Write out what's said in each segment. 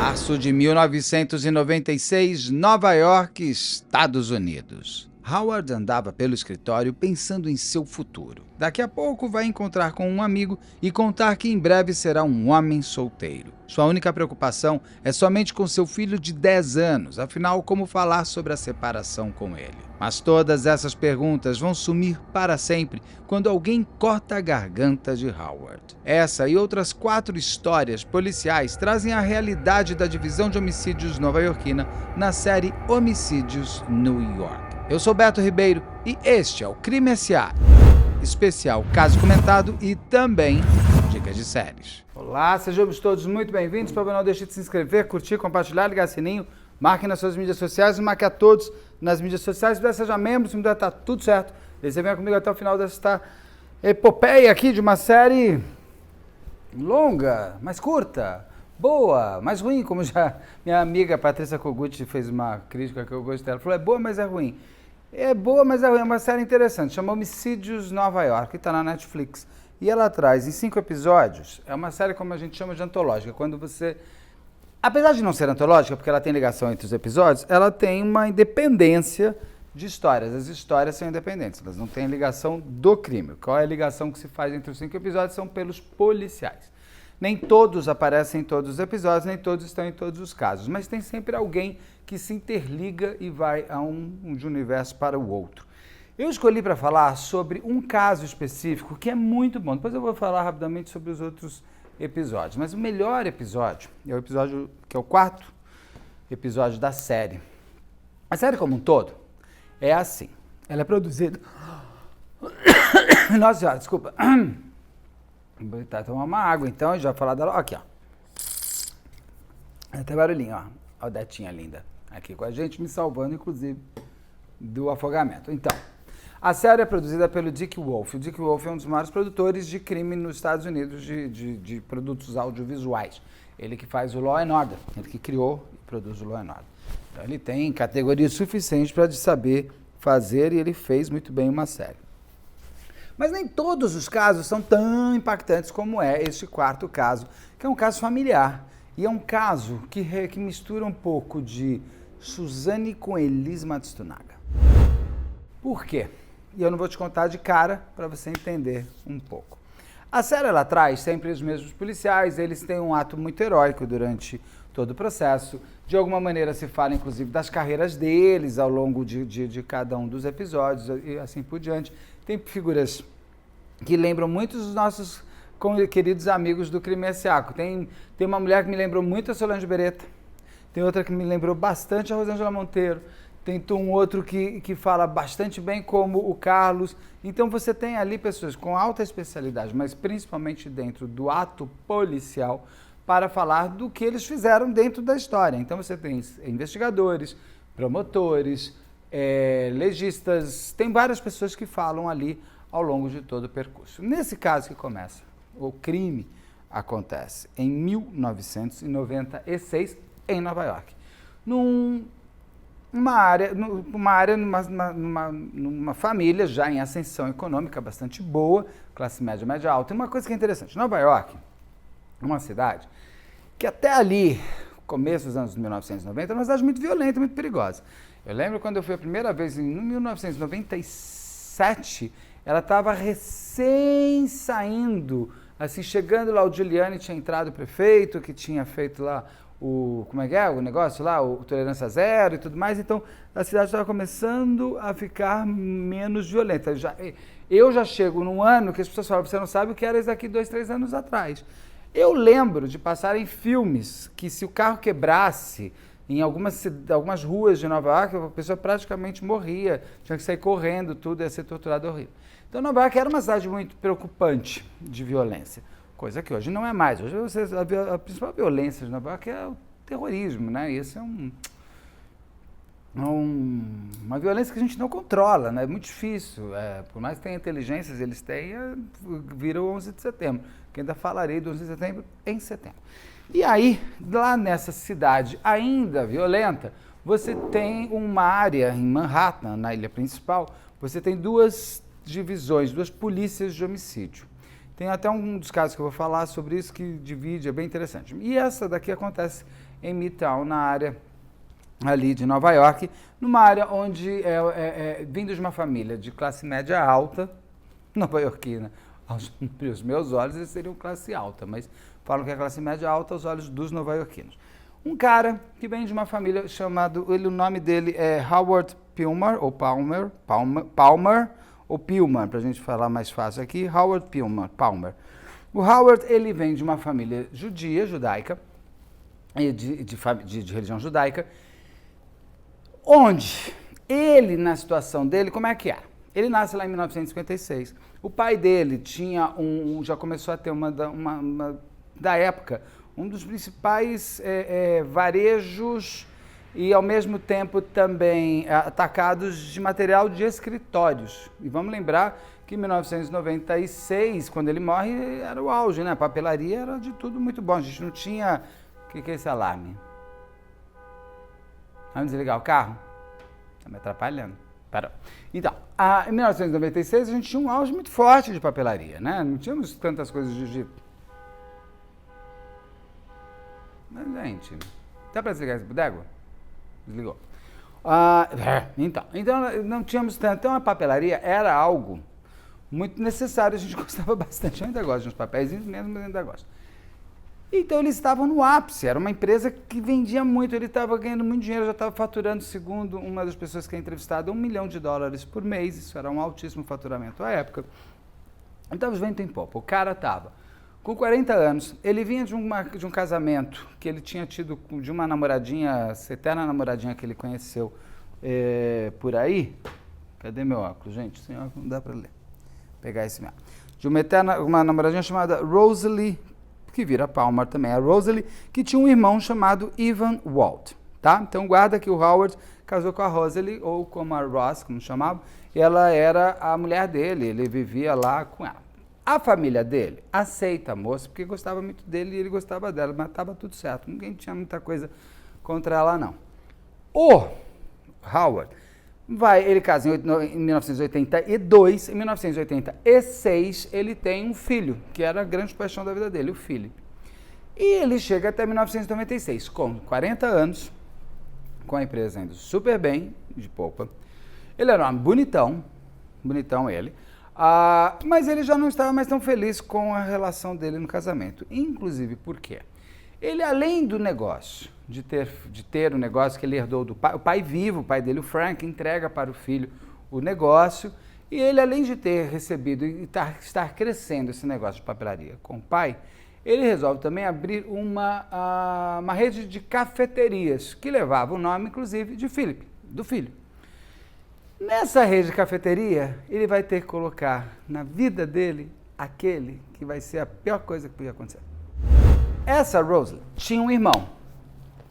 Março de 1996, Nova York, Estados Unidos. Howard andava pelo escritório pensando em seu futuro. Daqui a pouco vai encontrar com um amigo e contar que em breve será um homem solteiro. Sua única preocupação é somente com seu filho de 10 anos, afinal, como falar sobre a separação com ele? Mas todas essas perguntas vão sumir para sempre quando alguém corta a garganta de Howard. Essa e outras 4 histórias policiais trazem a realidade da divisão de homicídios nova-iorquina na série Homicídios New York. Eu sou Beto Ribeiro e este é o Crime S.A., especial caso comentado e também dicas de séries. Olá, sejam todos muito bem-vindos. Por favor, não deixe de se inscrever, curtir, compartilhar, ligar o sininho, marque nas suas mídias sociais, marque a todos nas mídias sociais. Se puder, seja membro, se puder, está tudo certo. E você venha comigo até o final desta epopeia aqui de uma série longa, mais curta, boa, mais ruim, como já minha amiga Patrícia Kogut fez uma crítica que eu gostei. Ela falou, é boa, mas é ruim. É boa, mas é ruim. É uma série interessante, chama Homicídios Nova York, está na Netflix. E ela traz em 5 episódios, é uma série como a gente chama de antológica, quando você... Apesar de não ser antológica, porque ela tem ligação entre os episódios, ela tem uma independência de histórias. As histórias são independentes, elas não têm ligação do crime. Qual é a ligação que se faz entre os 5 episódios? São pelos policiais. Nem todos aparecem em todos os episódios, nem todos estão em todos os casos, mas tem sempre alguém que se interliga e vai de um universo para o outro. Eu escolhi para falar sobre um caso específico que é muito bom. Depois eu vou falar rapidamente sobre os outros episódios. Mas o melhor episódio é o episódio que é o 4º episódio da série. A série como um todo é assim. Ela é produzida... Nossa senhora, desculpa. Vou tomar uma água então e já falar dela. Aqui, ó. Até barulhinho, ó. Ó a Detinha linda aqui com a gente, me salvando, inclusive, do afogamento. Então, a série é produzida pelo Dick Wolf. O Dick Wolf é um dos maiores produtores de crime nos Estados Unidos de produtos audiovisuais. Ele que faz o Law & Order, ele que criou e produz o Law & Order. Então, ele tem categoria suficiente para saber fazer e ele fez muito bem uma série. Mas nem todos os casos são tão impactantes como é este 4º caso, que é um caso familiar. E é um caso que mistura um pouco de Suzane com Elis Matsunaga. Por quê? E eu não vou te contar de cara para você entender um pouco. A série ela traz sempre os mesmos policiais, eles têm um ato muito heróico durante todo o processo. De alguma maneira se fala inclusive das carreiras deles ao longo de cada um dos episódios e assim por diante. Tem figuras que lembram muito os nossos queridos amigos do Crime S.A. Tem uma mulher que me lembrou muito a Solange Beretta, tem outra que me lembrou bastante a Rosângela Monteiro, tem um outro que fala bastante bem como o Carlos. Então você tem ali pessoas com alta especialidade, mas principalmente dentro do ato policial, para falar do que eles fizeram dentro da história. Então você tem investigadores, promotores, legistas, tem várias pessoas que falam ali ao longo de todo o percurso. Nesse caso que começa, o crime acontece em 1996 em Nova York, numa família já em ascensão econômica bastante boa, classe média, média alta. E uma coisa que é interessante, Nova York é uma cidade que até ali, começo dos anos 1990, era uma cidade muito violenta, muito perigosa. Eu lembro quando eu fui a primeira vez, em 1997, ela estava recém saindo, assim, chegando lá, o Giuliani tinha entrado o prefeito, que tinha feito lá o negócio lá, o Tolerância Zero e tudo mais, então a cidade estava começando a ficar menos violenta. Eu já chego num ano que as pessoas falam, você não sabe o que era isso daqui 2, 3 anos atrás. Eu lembro de passar em filmes que se o carro quebrasse em algumas ruas de Nova York, a pessoa praticamente morria, tinha que sair correndo, tudo, ia ser torturado, horrível. Então Nova York era uma cidade muito preocupante de violência, coisa que hoje não é mais. Hoje a principal violência de Nova York é o terrorismo, né? E esse é uma violência que a gente não controla, né? É muito difícil. Por mais que tenha inteligências, eles têm, vira o 11 de setembro. Que ainda falarei do 11 de setembro em setembro. E aí, lá nessa cidade ainda violenta, você tem uma área em Manhattan, na ilha principal, você tem 2 divisões, 2 polícias de homicídio. Tem até um dos casos que eu vou falar sobre isso que divide, é bem interessante. E essa daqui acontece em Midtown, na área ali de Nova York, numa área onde, vindo de uma família de classe média alta, nova-iorquina, aos meus olhos, eles seriam classe alta, mas falam que é classe média alta aos olhos dos nova-iorquinos. Um cara que vem de uma família chamado, o nome dele é Howard Pilmer, ou Palmer, ou Pilmer, para a gente falar mais fácil aqui, Howard Palmer. O Howard, ele vem de uma família judaica, de religião judaica, onde ele, na situação dele, como é que é? Ele nasce lá em 1956. O pai dele já começou a ter da época, um dos principais varejos e, ao mesmo tempo, também atacados de material de escritórios. E vamos lembrar que em 1996, quando ele morre, era o auge, né? A papelaria era de tudo muito bom. A gente não tinha... O que é esse alarme? Vamos desligar o carro? Está me atrapalhando. Parou. Então, em 1996, a gente tinha um auge muito forte de papelaria, né? Não tínhamos tantas coisas de... Mas, gente, dá para desligar esse bodego? Desligou. Então, não tínhamos tanto. Então, a papelaria era algo muito necessário. A gente gostava bastante. Eu ainda gosto de uns papéis mesmo, mas ainda gosto. Então, eles estavam no ápice. Era uma empresa que vendia muito. Ele estava ganhando muito dinheiro. Já estava faturando, segundo uma das pessoas que é entrevistada, $1 milhão por mês. Isso era um altíssimo faturamento à época. Então, os vento em popa. O cara estava com 40 anos. Ele vinha de um casamento que ele tinha tido de uma namoradinha, essa eterna namoradinha que ele conheceu por aí. Cadê meu óculos, gente? Sem óculos não dá para ler. Pegar esse mesmo. De uma namoradinha chamada Rosalie, que vira Palmer também. A Rosalie, que tinha um irmão chamado Ivan Walt, tá? Então guarda que o Howard casou com a Rosalie, ou como a Ross, como chamava, ela era a mulher dele, ele vivia lá com ela. A família dele aceita a moça, porque gostava muito dele e ele gostava dela, mas estava tudo certo, ninguém tinha muita coisa contra ela, não. O Howard ele casa em 1982, em 1986 ele tem um filho, que era a grande paixão da vida dele, o Philip. E ele chega até 1996, com 40 anos, com a empresa indo super bem, de polpa. Ele era um bonitão ele, mas ele já não estava mais tão feliz com a relação dele no casamento. Inclusive, por quê? Ele, além do negócio, de ter o negócio que ele herdou do pai, o pai vivo, o pai dele, o Frank, entrega para o filho o negócio, e ele, além de ter recebido e estar crescendo esse negócio de papelaria com o pai, ele resolve também abrir uma rede de cafeterias, que levava o nome, inclusive, de Philip, do filho. Nessa rede de cafeteria, ele vai ter que colocar na vida dele aquele que vai ser a pior coisa que podia acontecer. Essa Rosalie tinha um irmão,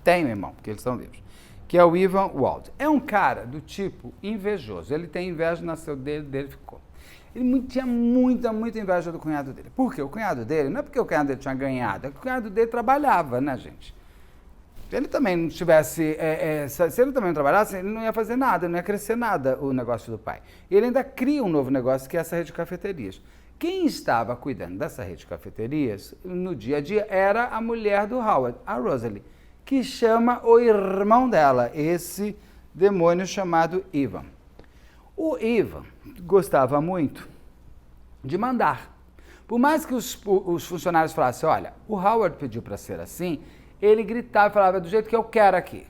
tem um irmão, porque eles estão vivos, que é o Ivan Wald. É um cara do tipo invejoso, ele tem inveja, nasceu dele ficou. Ele tinha muita inveja do cunhado dele. Por quê? O cunhado dele, não é porque o cunhado dele tinha ganhado, é que o cunhado dele trabalhava, né, gente? Se ele também não tivesse, se ele também não trabalhasse, ele não ia fazer nada, não ia crescer nada o negócio do pai. E ele ainda cria um novo negócio, que é essa rede de cafeterias. Quem estava cuidando dessa rede de cafeterias, no dia a dia, era a mulher do Howard, a Rosalie, que chama o irmão dela, esse demônio chamado Ivan. O Ivan gostava muito de mandar. Por mais que os funcionários falassem, olha, o Howard pediu para ser assim, ele gritava e falava, do jeito que eu quero aqui.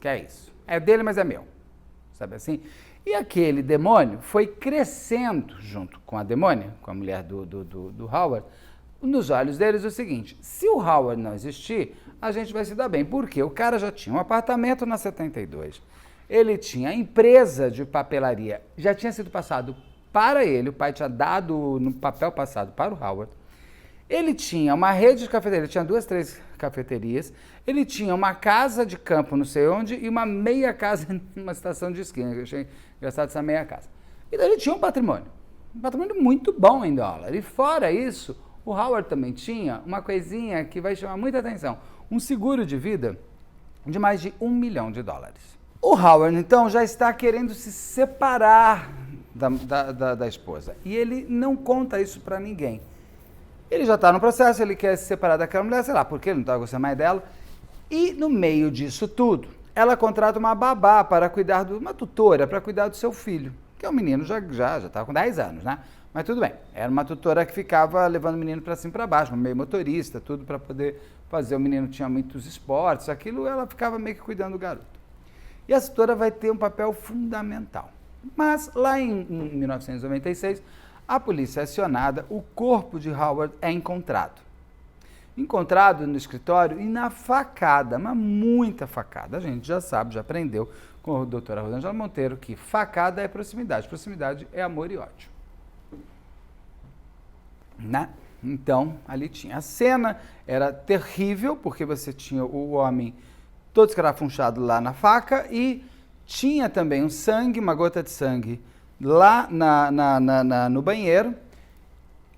Que é isso. É dele, mas é meu. Sabe assim? E aquele demônio foi crescendo junto com a demônia, com a mulher do Howard, nos olhos deles o seguinte, se o Howard não existir, a gente vai se dar bem. Por quê? O cara já tinha um apartamento na 72, ele tinha a empresa de papelaria, já tinha sido passado para ele, o pai tinha dado no papel passado para o Howard, ele tinha uma rede de cafeteria, tinha 2, 3 cafeterias, ele tinha uma casa de campo não sei onde e uma meia casa numa estação de esquina, que eu achei engraçado essa meia casa. Então ele tinha um patrimônio muito bom em dólar. E fora isso, o Howard também tinha uma coisinha que vai chamar muita atenção, um seguro de vida de mais de $1 milhão. O Howard, então, já está querendo se separar da esposa e ele não conta isso para ninguém. Ele já está no processo, ele quer se separar daquela mulher, sei lá, porque ele não está gostando mais dela. E no meio disso tudo, ela contrata uma babá para cuidar uma tutora para cuidar do seu filho, que é um menino já estava com 10 anos, né? Mas tudo bem, era uma tutora que ficava levando o menino para cima e para baixo, meio motorista, tudo para poder fazer. O menino tinha muitos esportes, aquilo, ela ficava meio que cuidando do garoto. E a tutora vai ter um papel fundamental. Mas lá em 1996, a polícia é acionada, o corpo de Howard é encontrado. Encontrado no escritório e na facada, mas muita facada. A gente já sabe, já aprendeu com a doutora Rosângela Monteiro que facada é proximidade, proximidade é amor e ódio. Né? Então, ali tinha a cena, era terrível, porque você tinha o homem todo escarafunchado lá na faca e tinha também um sangue, uma gota de sangue lá no banheiro,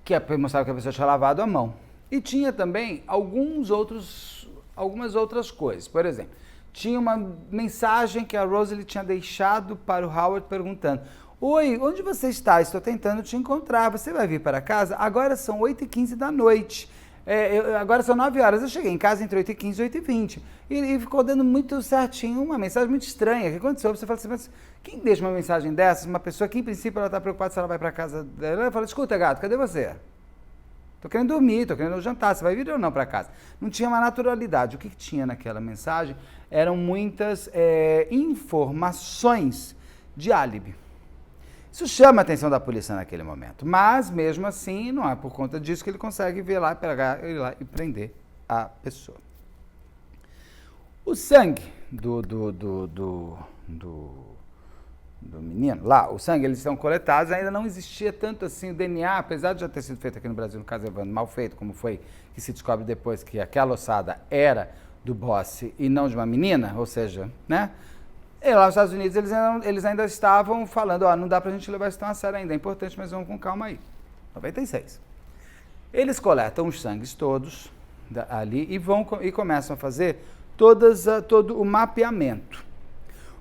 que mostrava que a pessoa tinha lavado a mão. E tinha também algumas outras coisas. Por exemplo, tinha uma mensagem que a Rosalie tinha deixado para o Howard perguntando: oi, onde você está? Estou tentando te encontrar. Você vai vir para casa? Agora são 8h15 da noite. Agora são 9 horas. Eu cheguei em casa entre 8h15 e 8h20. E ficou dando muito certinho, uma mensagem muito estranha. O que aconteceu? Você fala assim, mas quem deixa uma mensagem dessas? Uma pessoa que, em princípio, ela está preocupada se ela vai para casa dela. Ela fala: escuta, gato, cadê você? Tô querendo dormir, tô querendo jantar, você vai vir ou não para casa? Não tinha uma naturalidade. O que tinha naquela mensagem eram muitas informações de álibi. Isso chama a atenção da polícia naquele momento, mas mesmo assim não é por conta disso que ele consegue ir lá e prender a pessoa. O sangue do menino, lá, o sangue, eles são coletados, ainda não existia tanto assim o DNA, apesar de já ter sido feito aqui no Brasil, no caso Evandro, mal feito, como foi que se descobre depois que aquela ossada era do Bossi e não de uma menina, ou seja, né? E lá nos Estados Unidos eles ainda estavam falando: ó, não dá pra gente levar isso tão a sério ainda, é importante, mas vamos com calma aí. 96. Eles coletam os sangues todos ali e começam a fazer todo o mapeamento.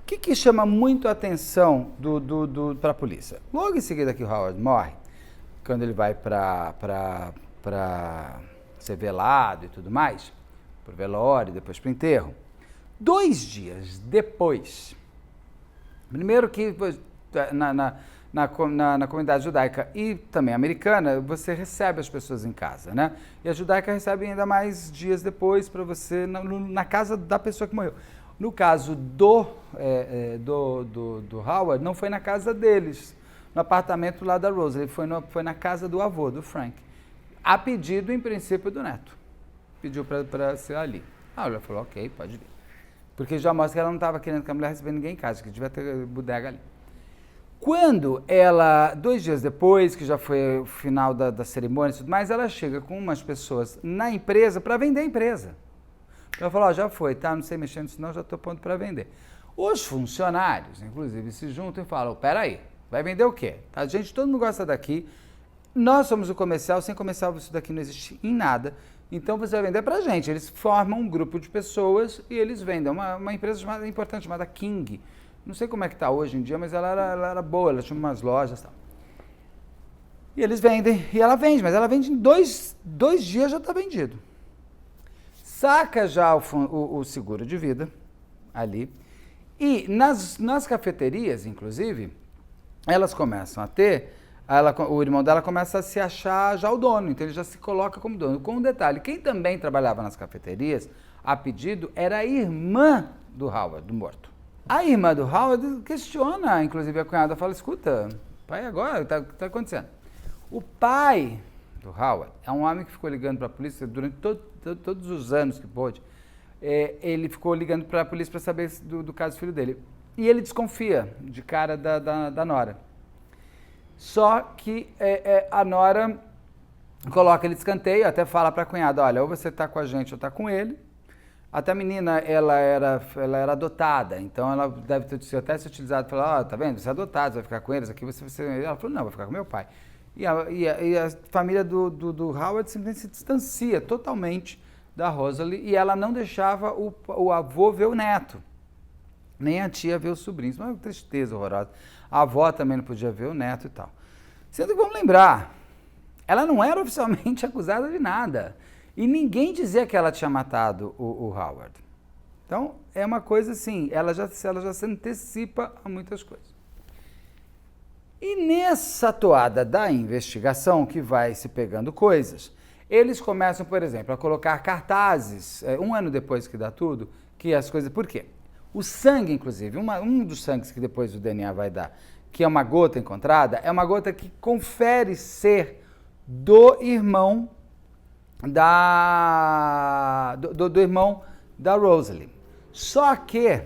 O que chama muito a atenção para a polícia? Logo em seguida que o Howard morre, quando ele vai para ser velado e tudo mais, para o velório, depois para o enterro, 2 dias depois, primeiro que na comunidade judaica e também americana, você recebe as pessoas em casa, né? E a judaica recebe ainda mais dias depois para você na casa da pessoa que morreu. No caso do Howard, não foi na casa deles, no apartamento lá da Rosalie, foi na casa do avô, do Frank, a pedido, em princípio, do neto. Pediu para ser ali. A mulher falou: ok, pode vir. Porque já mostra que ela não estava querendo que a mulher recebesse ninguém em casa, que devia ter bodega ali. Quando ela, 2 dias depois, que já foi o final da cerimônia e tudo mais, ela chega com umas pessoas na empresa para vender a empresa. Ela falou: ó, já foi, tá? Não sei mexer nisso não, já estou pronto para vender. Os funcionários, inclusive, se juntam e falam: peraí, vai vender o quê? Tá, gente, todo mundo gosta daqui, nós somos o comercial, sem comercial isso daqui não existe em nada, então você vai vender pra gente. Eles formam um grupo de pessoas e eles vendem. Uma empresa importante chamada King. Não sei como é que está hoje em dia, mas ela era boa, ela tinha umas lojas e tal. E eles vendem, e ela vende, mas ela vende em dois dias já está vendido. Saca já o seguro de vida ali. E nas cafeterias, inclusive, elas começam a ter, o irmão dela começa a se achar já o dono, então ele já se coloca como dono. Com um detalhe: quem também trabalhava nas cafeterias, a pedido, era a irmã do Howard, do morto. A irmã do Howard questiona, inclusive a cunhada, fala: escuta, pai, agora, o que está acontecendo? O pai do Howard é um homem que ficou ligando para a polícia durante todos os anos que pôde. Ele ficou ligando para a polícia para saber do caso do filho dele. E ele desconfia de cara da Nora. Só que a Nora coloca ele de escanteio, até fala para a cunhada: olha, ou você está com a gente ou está com ele. Até a menina, ela era adotada, então ela deve ter até se utilizado, falar: ó, tá vendo, você é adotado, você vai ficar com eles, aqui você... Ela falou: não, vou ficar com meu pai. E a família do Howard simplesmente se distancia totalmente da Rosalie, e ela não deixava o avô ver o neto, nem a tia ver os sobrinhos. Uma tristeza horrorosa. A avó também não podia ver o neto e tal. Sendo que, vamos lembrar, ela não era oficialmente acusada de nada. E ninguém dizia que ela tinha matado o Howard. Então, é uma coisa assim, ela já se antecipa a muitas coisas. E nessa toada da investigação, que vai se pegando coisas, eles começam, por exemplo, a colocar cartazes, um ano depois que dá tudo, que as coisas... Por quê? O sangue, inclusive, um dos sangues que depois o DNA vai dar, que é uma gota encontrada, é uma gota que confere ser do irmão do irmão da Rosalie. Só que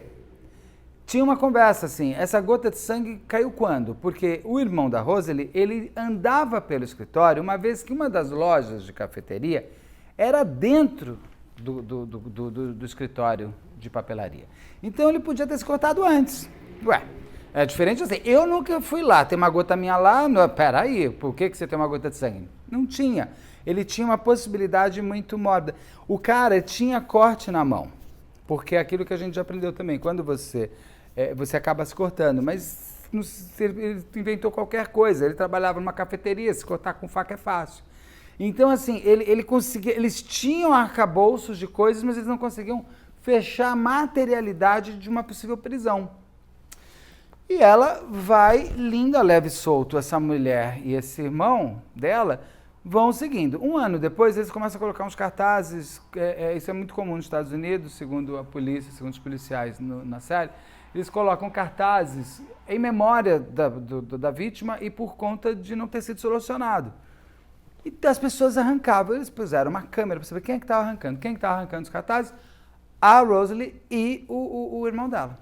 tinha uma conversa assim, essa gota de sangue caiu quando? Porque o irmão da Rosalie, ele andava pelo escritório, uma vez que uma das lojas de cafeteria era dentro do escritório de papelaria. Então ele podia ter se cortado antes. Ué, é diferente assim, eu nunca fui lá, tem uma gota minha lá, peraí, por que você tem uma gota de sangue? Não tinha. Ele tinha uma possibilidade muito mórbida. O cara tinha corte na mão, porque é aquilo que a gente já aprendeu também, quando você acaba se cortando, mas ele inventou qualquer coisa, ele trabalhava numa cafeteria, se cortar com faca é fácil. Então, assim, ele conseguia, eles tinham arcabouços de coisas, mas eles não conseguiam fechar a materialidade de uma possível prisão. E ela vai, linda, leve e solto, essa mulher e esse irmão dela vão seguindo. Um ano depois, eles começam a colocar uns cartazes, isso é muito comum nos Estados Unidos, segundo a polícia, segundo os policiais na série, eles colocam cartazes em memória da vítima e por conta de não ter sido solucionado. E as pessoas arrancavam, eles puseram uma câmera para saber quem é que estava arrancando. Quem é que estava arrancando os cartazes? A Rosalie e o irmão dela.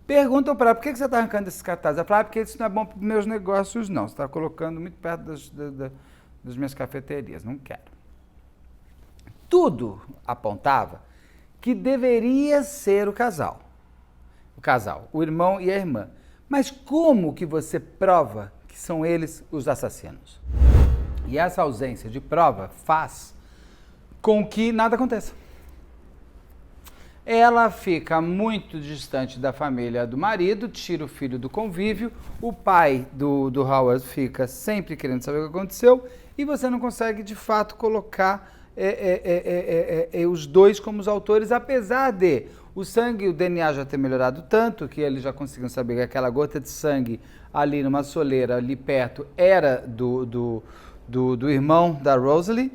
Perguntam para ela, por que você está arrancando esses cartazes? Ela fala, porque isso não é bom para os meus negócios, não. Você está colocando muito perto das minhas cafeterias, não quero. Tudo apontava que deveria ser o casal, o irmão e a irmã. Mas como que você prova que são eles os assassinos? E essa ausência de prova faz com que nada aconteça. Ela fica muito distante da família do marido, tira o filho do convívio, o pai do Howard fica sempre querendo saber o que aconteceu e você não consegue, de fato, colocar os dois como os autores, apesar de o sangue e o DNA já ter melhorado tanto que eles já conseguiam saber que aquela gota de sangue ali numa soleira, ali perto, era do irmão da Rosalie.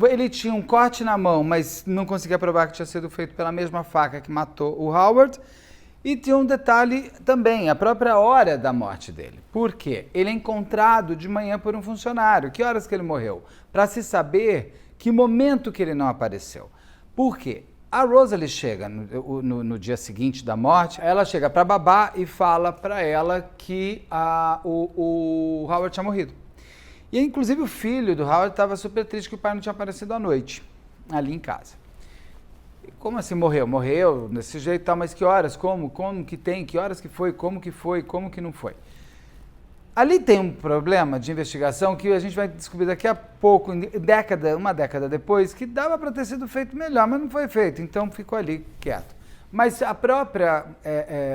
Ele tinha um corte na mão, mas não conseguia provar que tinha sido feito pela mesma faca que matou o Howard. E tinha um detalhe também, a própria hora da morte dele. Por quê? Ele é encontrado de manhã por um funcionário. Que horas que ele morreu? Para se saber que momento que ele não apareceu. Por quê? A Rosalie chega no dia seguinte da morte, ela chega para babá e fala para ela que o Howard tinha morrido. E, inclusive, o filho do Howard estava super triste que o pai não tinha aparecido à noite, ali em casa. E como assim morreu? Morreu desse jeito e tal, mas que horas? Como que tem? Que horas que foi? Como que não foi? Ali tem um problema de investigação que a gente vai descobrir daqui a pouco, uma década depois, que dava para ter sido feito melhor, mas não foi feito, então ficou ali quieto. Mas a própria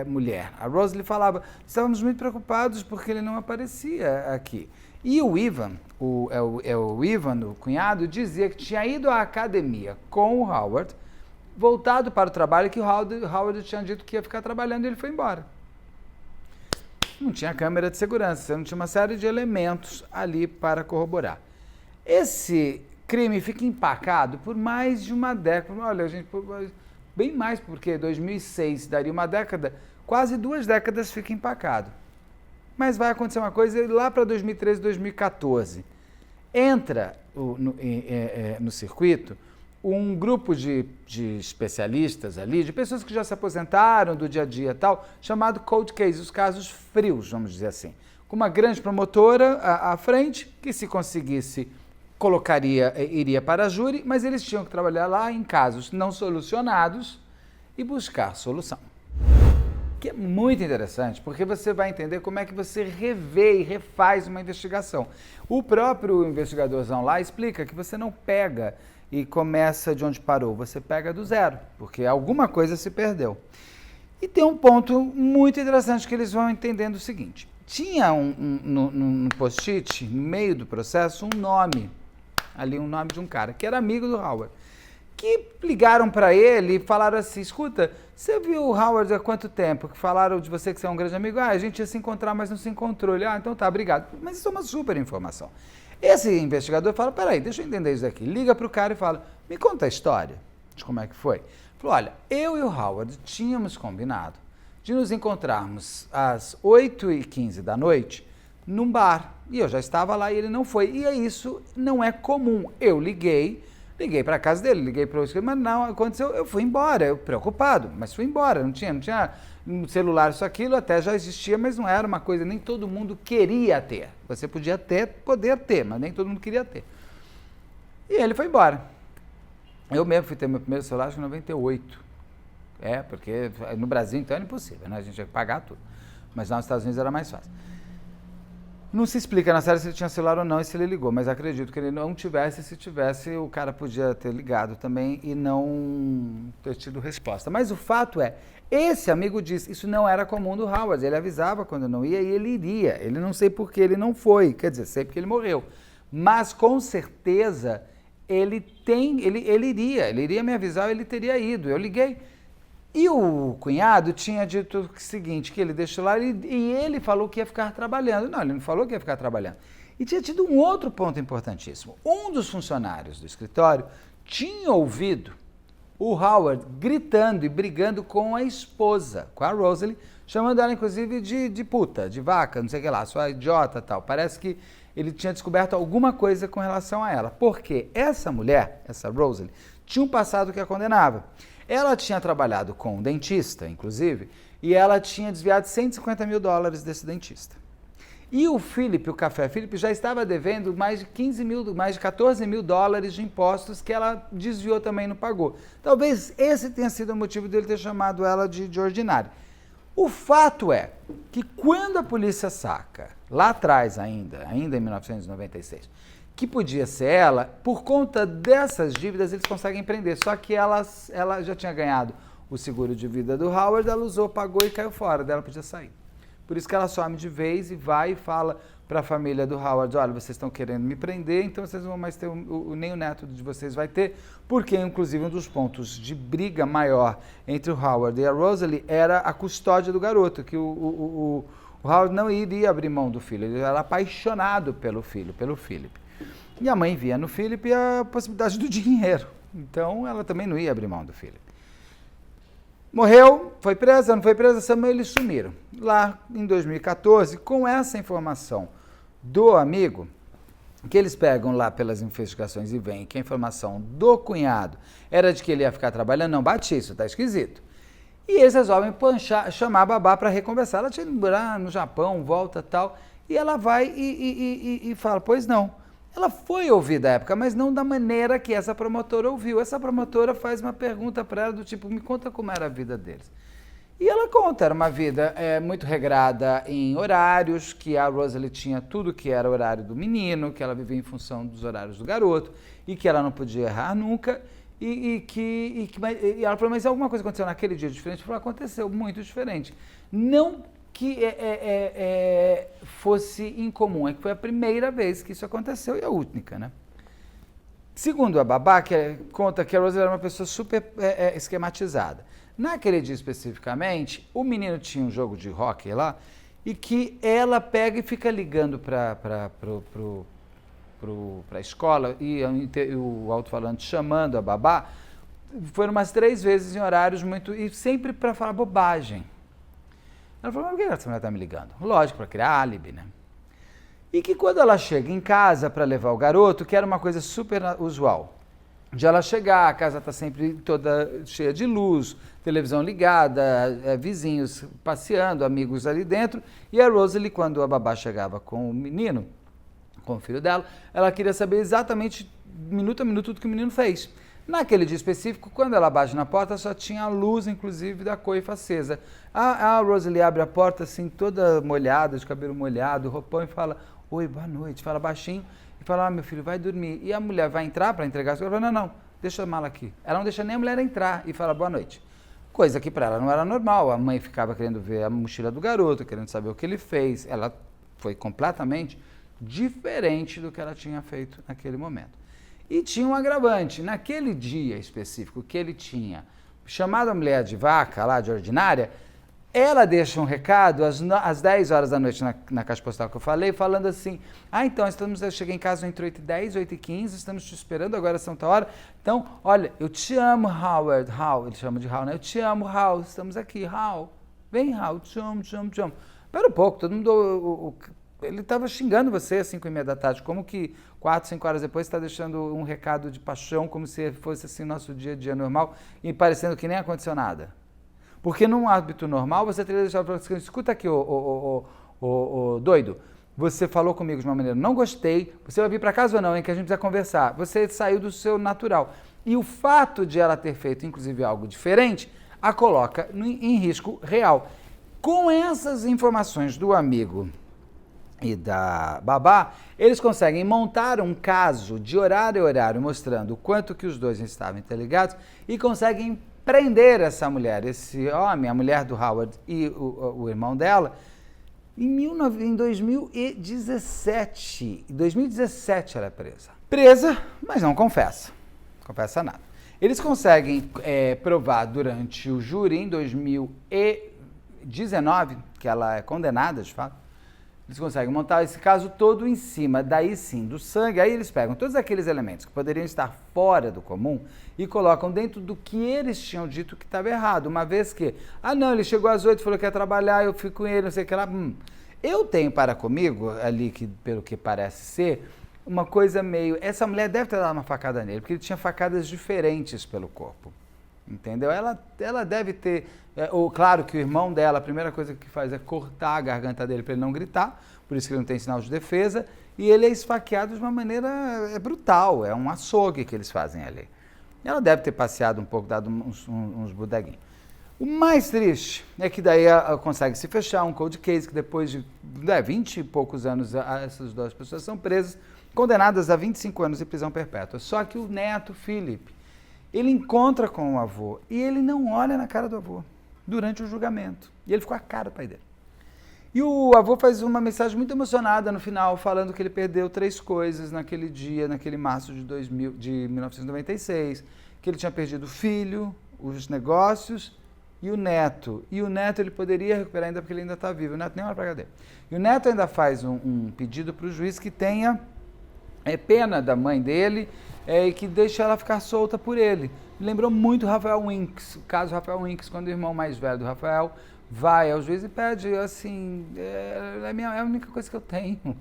mulher, a Rosalie, falava, estávamos muito preocupados porque ele não aparecia aqui. E o Ivan, o Ivan, o cunhado, dizia que tinha ido à academia com o Howard, voltado para o trabalho, que o Howard tinha dito que ia ficar trabalhando e ele foi embora. Não tinha câmera de segurança, não tinha uma série de elementos ali para corroborar. Esse crime fica empacado por mais de uma década. Olha, gente, bem mais, porque 2006 daria uma década, quase 2 décadas fica empacado. Mas vai acontecer uma coisa lá para 2013, 2014. Entra no circuito um grupo de especialistas ali, de pessoas que já se aposentaram do dia a dia e tal, chamado Cold Case, os casos frios, vamos dizer assim. Com uma grande promotora à frente, que se conseguisse, iria para a júri, mas eles tinham que trabalhar lá em casos não solucionados e buscar solução. Que é muito interessante, porque você vai entender como é que você revê e refaz uma investigação. O próprio investigadorzão lá explica que você não pega e começa de onde parou, você pega do zero, porque alguma coisa se perdeu. E tem um ponto muito interessante que eles vão entendendo o seguinte, tinha no post-it, no meio do processo, um nome de um cara que era amigo do Howard. que ligaram para ele e falaram assim, escuta, você viu o Howard há quanto tempo? Que falaram de você que você é um grande amigo? A gente ia se encontrar, mas não se encontrou. Ele, então tá, obrigado. Mas isso é uma super informação. Esse investigador fala, peraí, deixa eu entender isso daqui. Liga para o cara e fala, me conta a história de como é que foi. Falou, olha, eu e o Howard tínhamos combinado de nos encontrarmos às 8h15 da noite num bar. E eu já estava lá e ele não foi. E isso não é comum. Eu liguei para a casa dele, liguei para o escritório, mas não aconteceu. Eu fui embora, eu preocupado, mas fui embora. Não tinha celular, isso, aquilo, até já existia, mas não era uma coisa, nem todo mundo queria ter. Você podia poder ter, mas nem todo mundo queria ter. E ele foi embora. Eu mesmo fui ter meu primeiro celular, acho que em 98. Porque no Brasil, então, era impossível, né? A gente ia pagar tudo. Mas lá nos Estados Unidos era mais fácil. Não se explica na série se ele tinha celular ou não e se ele ligou, mas acredito que ele não tivesse. Se tivesse, o cara podia ter ligado também e não ter tido resposta. Mas o fato é, esse amigo disse, isso não era comum do Howard. Ele avisava quando não ia e ele iria. Ele não sei por que ele não foi, quer dizer, sei porque ele morreu. Mas com certeza ele iria me avisar, ele teria ido. Eu liguei. E o cunhado tinha dito o seguinte, que ele deixou lá e ele falou que ia ficar trabalhando. Não, ele não falou que ia ficar trabalhando. E tinha tido um outro ponto importantíssimo. Um dos funcionários do escritório tinha ouvido o Howard gritando e brigando com a esposa, com a Rosalie, chamando ela inclusive de puta, de vaca, não sei o que lá, sua idiota e tal. Parece que ele tinha descoberto alguma coisa com relação a ela. Porque essa mulher, essa Rosalie, tinha um passado que a condenava. Ela tinha trabalhado com um dentista, inclusive, e ela tinha desviado $150 mil desse dentista. E o Philip, o Café Philip, já estava devendo mais de $14 mil de impostos que ela desviou também e não pagou. Talvez esse tenha sido o motivo dele ter chamado ela de ordinária. O fato é que quando a polícia saca, lá atrás ainda em 1996, que podia ser ela, por conta dessas dívidas eles conseguem prender. Só que ela já tinha ganhado o seguro de vida do Howard, ela usou, pagou e caiu fora, dela podia sair. Por isso que ela some de vez e vai e fala para a família do Howard, olha, vocês estão querendo me prender, então vocês não vão mais ter, nem o neto de vocês vai ter, porque inclusive um dos pontos de briga maior entre o Howard e a Rosalie era a custódia do garoto, que o Howard não iria abrir mão do filho, ele era apaixonado pelo filho, pelo Philip. E a mãe via no Philip a possibilidade do dinheiro. Então, ela também não ia abrir mão do Philip. Morreu, foi presa, não foi presa, Samuel, eles sumiram. Lá em 2014, com essa informação do amigo, que eles pegam lá pelas investigações e veem que a informação do cunhado era de que ele ia ficar trabalhando, não bate isso, tá esquisito. E eles resolvem chamar a babá para reconversar. Ela tinha ido morar no Japão, volta e tal, e ela vai e fala, pois não. Ela foi ouvida à época, mas não da maneira que essa promotora ouviu. Essa promotora faz uma pergunta para ela do tipo, me conta como era a vida deles. E ela conta, era uma vida muito regrada em horários, que a Rosalie tinha tudo que era horário do menino, que ela vivia em função dos horários do garoto, e que ela não podia errar nunca, e ela falou, mas alguma coisa aconteceu naquele dia diferente? Ela falou, aconteceu muito diferente. Não que fosse incomum, é que foi a primeira vez que isso aconteceu e a única, né? Segundo a babá, conta que a Rosalie era uma pessoa super esquematizada. Naquele dia especificamente, o menino tinha um jogo de hóquei lá e que ela pega e fica ligando para a escola e o alto-falante chamando a babá, foram umas 3 vezes em horários e sempre para falar bobagem. Ela falou, mas por que essa mulher está me ligando? Lógico, para criar álibi, né? E que quando ela chega em casa para levar o garoto, que era uma coisa super usual, de ela chegar, a casa está sempre toda cheia de luz, televisão ligada, vizinhos passeando, amigos ali dentro, e a Rosalie, quando a babá chegava com o menino, com o filho dela, ela queria saber exatamente, minuto a minuto, tudo que o menino fez. Naquele dia específico, quando ela bate na porta, só tinha a luz, inclusive, da coifa acesa. A Rosalie abre a porta, assim, toda molhada, de cabelo molhado, roupão, e fala, oi, boa noite, fala baixinho, e fala, meu filho, vai dormir. E a mulher vai entrar para entregar as coisas, ela fala, não, deixa a mala aqui. Ela não deixa nem a mulher entrar e fala, boa noite. Coisa que para ela não era normal, a mãe ficava querendo ver a mochila do garoto, querendo saber o que ele fez. Ela foi completamente diferente do que ela tinha feito naquele momento. E tinha um agravante. Naquele dia específico que ele tinha chamado a mulher de vaca, lá de ordinária, ela deixa um recado às 10 horas da noite na caixa postal que eu falei, falando assim, então, eu cheguei em casa entre 8h10 e 8h15, estamos te esperando, agora são tal hora. Então, olha, eu te amo, Howard. Hal, ele chama de Hal, né? Eu te amo, Hal, estamos aqui, Hal. Vem, Hal, te amo, te amo, te amo. Espera um pouco, todo mundo... ele estava xingando você às 5h30 da tarde, como que 4, 5 horas depois está deixando um recado de paixão, como se fosse assim nosso dia a dia normal, e parecendo que nem aconteceu nada. Porque num hábito normal, você teria deixado para você, escuta aqui, doido, você falou comigo de uma maneira, não gostei, você vai vir para casa ou não, em que a gente precisa conversar. Você saiu do seu natural. E o fato de ela ter feito, inclusive, algo diferente, a coloca em risco real. Com essas informações do amigo e da babá, eles conseguem montar um caso de horário a horário, mostrando o quanto que os dois estavam interligados e conseguem prender essa mulher, esse homem, a mulher do Howard e o irmão dela, em 2017. Em 2017 ela é presa. Presa, mas não confessa. Confessa nada. Eles conseguem provar durante o júri, em 2019, que ela é condenada, de fato, eles conseguem montar esse caso todo em cima, daí sim, do sangue. Aí eles pegam todos aqueles elementos que poderiam estar fora do comum e colocam dentro do que eles tinham dito que estava errado. Uma vez que, não, ele chegou às 8, falou que ia trabalhar, eu fico com ele, não sei o que lá. Eu tenho para comigo, ali, que pelo que parece ser, uma coisa meio... Essa mulher deve ter dado uma facada nele, porque ele tinha facadas diferentes pelo corpo. Entendeu? Ela deve ter... claro que o irmão dela, a primeira coisa que faz é cortar a garganta dele para ele não gritar, por isso que ele não tem sinal de defesa, e ele é esfaqueado de uma maneira brutal, é um açougue que eles fazem ali. Ela deve ter passeado um pouco, dado uns bodeguinhos. O mais triste é que daí ela consegue se fechar um cold case, que depois de 20 e poucos anos, essas duas pessoas são presas, condenadas a 25 anos de prisão perpétua. Só que o neto, Philip, ele encontra com o avô e ele não olha na cara do avô durante o julgamento. E ele ficou a cara do pai dele. E o avô faz uma mensagem muito emocionada no final, falando que ele perdeu 3 coisas naquele dia, naquele março de 1996, que ele tinha perdido o filho, os negócios e o neto. E o neto ele poderia recuperar ainda porque ele ainda está vivo. O neto nem olha para a cadeia. E o neto ainda faz um pedido para o juiz que tenha pena da mãe dele, e que deixa ela ficar solta por ele. Me lembrou muito Rafael Winks, o caso Rafael Winks, quando o irmão mais velho do Rafael vai ao juiz e pede, assim, é a única coisa que eu tenho.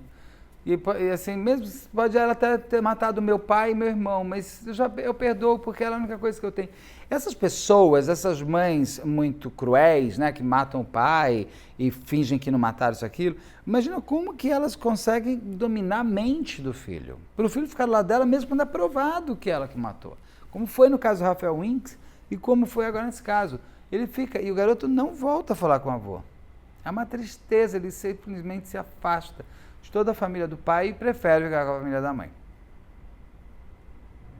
E assim, mesmo pode ela até ter matado meu pai e meu irmão, mas eu perdoo porque ela é a única coisa que eu tenho. Essas pessoas, essas mães muito cruéis, né, que matam o pai e fingem que não mataram isso, aquilo, imagina como que elas conseguem dominar a mente do filho. Para o filho ficar do lado dela mesmo quando é provado que ela que matou. Como foi no caso do Rafael Winks e como foi agora nesse caso. Ele fica, e o garoto não volta a falar com o avô. É uma tristeza, ele simplesmente se afasta de toda a família do pai e prefere ficar com a família da mãe.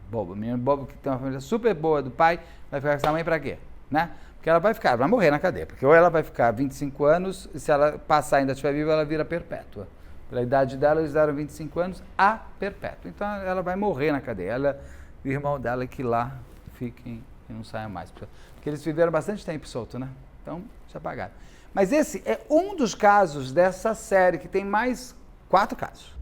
Bobo, menino bobo que tem uma família super boa do pai, vai ficar com essa mãe pra quê? Né? Porque ela vai morrer na cadeia, porque ou ela vai ficar 25 anos, e se ela passar ainda estiver viva, ela vira perpétua. Pela idade dela, eles deram 25 anos a perpétua. Então ela vai morrer na cadeia. Ela e o irmão dela que lá fiquem e não saiam mais. Porque eles viveram bastante tempo solto, né? Então, já pagaram. Mas esse é um dos casos dessa série, que tem mais 4 casos.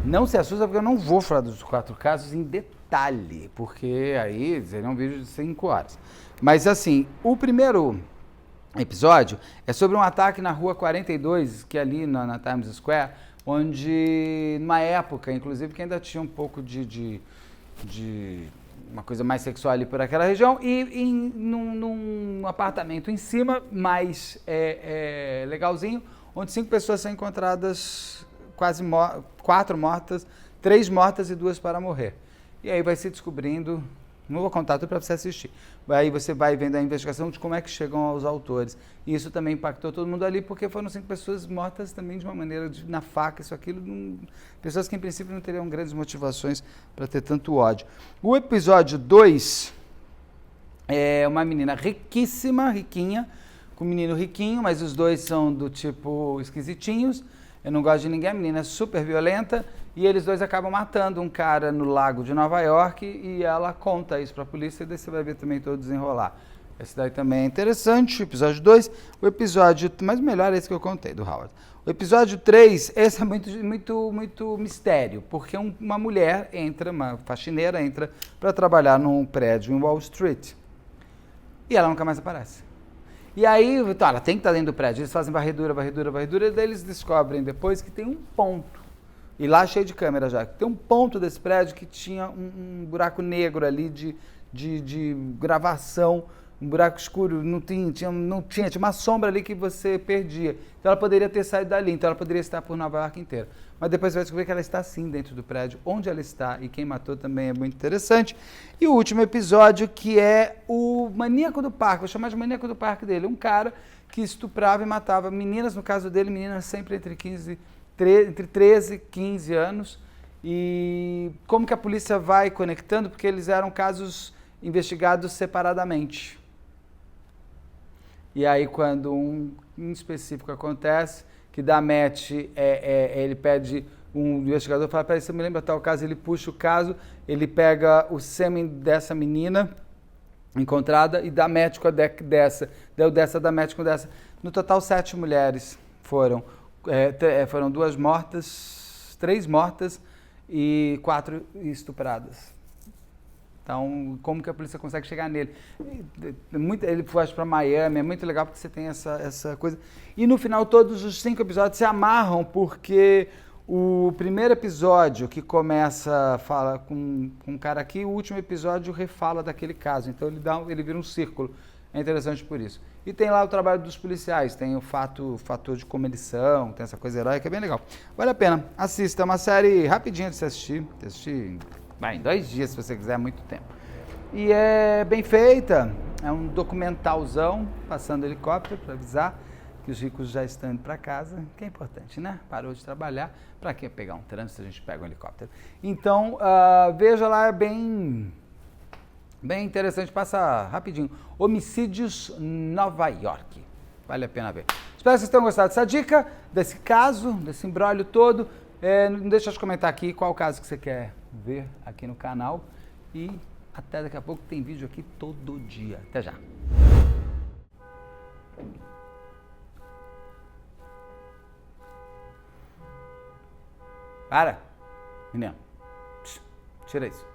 Não se assusta, porque eu não vou falar dos 4 casos em detalhe, porque aí seria um vídeo de 5 horas. Mas assim, o primeiro episódio é sobre um ataque na Rua 42, que é ali na Times Square, onde, numa época, inclusive, que ainda tinha um pouco de uma coisa mais sexual ali por aquela região, e num apartamento em cima, mais legalzinho, onde 5 pessoas são encontradas, 4 mortas, 3 mortas e 2 para morrer. E aí vai se descobrindo, não vou contar tudo para você assistir, aí você vai vendo a investigação de como é que chegam aos autores. E isso também impactou todo mundo ali, porque foram 5 pessoas mortas também de uma maneira, na faca, isso, aquilo, pessoas que em princípio não teriam grandes motivações para ter tanto ódio. O episódio 2 é uma menina riquíssima, riquinha, com um menino riquinho, mas os dois são do tipo esquisitinhos. Eu não gosto de ninguém, a menina é super violenta e eles dois acabam matando um cara no lago de Nova York e ela conta isso pra polícia e daí você vai ver também todo desenrolar. Esse daí também é interessante, o episódio 2. O episódio, mas o melhor é esse que eu contei, do Howard. O episódio 3, esse é muito mistério, porque uma mulher entra, uma faxineira entra para trabalhar num prédio em Wall Street e ela nunca mais aparece. E aí, então, ela tem que estar dentro do prédio, eles fazem varredura, e daí eles descobrem depois que tem um ponto, e lá cheio de câmera já, tem um ponto desse prédio que tinha um buraco negro ali de gravação, um buraco escuro, tinha uma sombra ali que você perdia. Então ela poderia ter saído dali, então ela poderia estar por Nova York inteira. Mas depois você vai descobrir que ela está sim dentro do prédio, onde ela está e quem matou também é muito interessante. E o último episódio, que é o Maníaco do Parque, vou chamar de Maníaco do Parque dele, um cara que estuprava e matava meninas, no caso dele, meninas sempre entre 13 e 15 anos. E como que a polícia vai conectando? Porque eles eram casos investigados separadamente. E aí, quando um específico acontece, que dá match, ele pede, um investigador fala, peraí, você me lembra tal caso, ele puxa o caso, ele pega o sêmen dessa menina encontrada e dá match com a dessa, deu dessa, dá match com dessa. No total, 7 mulheres foram 2 mortas, 3 mortas e 4 estupradas. Então, como que a polícia consegue chegar nele? Ele foge para Miami, é muito legal porque você tem essa coisa. E no final, todos os 5 episódios se amarram, porque o primeiro episódio que fala com um cara aqui, o último episódio refala daquele caso. Então, ele vira um círculo. É interessante por isso. E tem lá o trabalho dos policiais, tem o fator de como eles são, tem essa coisa heróica, é bem legal. Vale a pena, assista, é uma série rapidinha de se assistir. Vai, em 2 dias, se você quiser, muito tempo. E é bem feita, é um documentalzão, passando helicóptero para avisar que os ricos já estão indo para casa, que é importante, né? Parou de trabalhar, para que pegar um trânsito, a gente pega um helicóptero. Então, veja lá, é bem interessante, passa rapidinho. Homicídios Nova York, vale a pena ver. Espero que vocês tenham gostado dessa dica, desse caso, desse imbróglio todo. Não deixa de comentar aqui qual caso que você quer ver aqui no canal. E até daqui a pouco, tem vídeo aqui todo dia. Até já. Para. Menino. Tira isso.